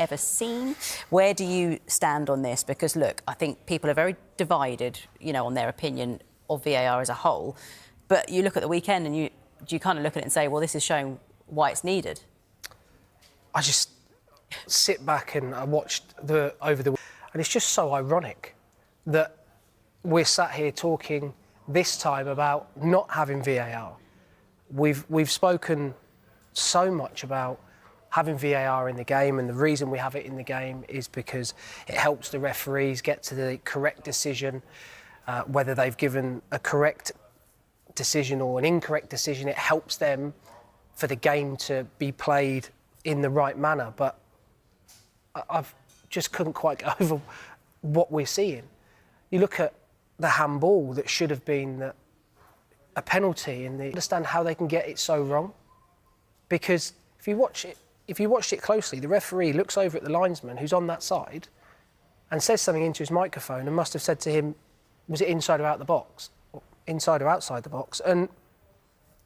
ever seen. Where do you stand on this? Because, look, I think people are very divided, you know, on their opinion of VAR as a whole. But you look at the weekend and you kind of look at it and say, well, this is showing why it's needed. I just sit back and I watched over the... And it's just so ironic that we're sat here talking this time about not having VAR. We've spoken so much about having VAR in the game, and the reason we have it in the game is because it helps the referees get to the correct decision, whether they've given a correct decision or an incorrect decision. It helps them for the game to be played in the right manner. But I've just couldn't quite get over what we're seeing. You look at the handball that should have been a penalty, and I understand how they can get it so wrong. Because if you watched it closely, the referee looks over at the linesman who's on that side and says something into his microphone and must have said to him, was it inside or out the box? Or inside or outside the box? And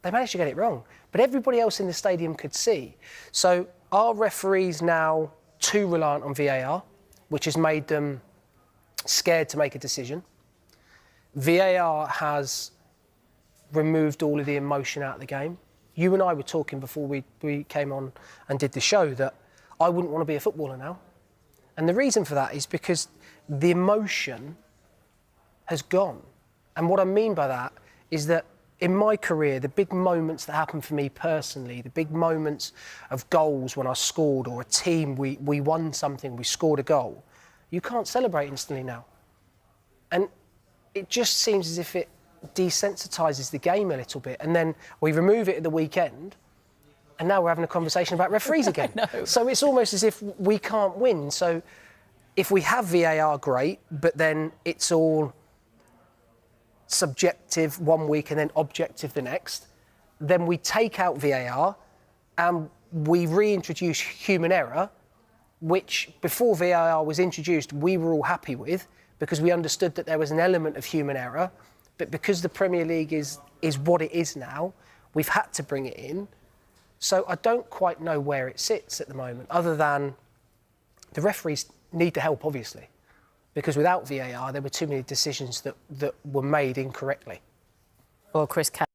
they managed to get it wrong. But everybody else in the stadium could see. So are referees now too reliant on VAR, which has made them scared to make a decision? VAR has removed all of the emotion out of the game. You and I were talking before we came on and did the show that I wouldn't want to be a footballer now. And the reason for that is because the emotion has gone. And what I mean by that is that in my career, the big moments that happened for me personally, the big moments of goals when I scored, or a team, we won something, we scored a goal, you can't celebrate instantly now. And it just seems as if it desensitises the game a little bit. And then we remove it at the weekend, and now we're having a conversation about referees again. So it's almost as if we can't win. So if we have VAR, great, but then it's all subjective one week and then objective the next. Then we take out VAR and we reintroduce human error, which before VAR was introduced, we were all happy with because we understood that there was an element of human error. But because the Premier League is what it is now, we've had to bring it in. So I don't quite know where it sits at the moment, other than the referees need the help, obviously, because without VAR, there were too many decisions that were made incorrectly. Well, Chris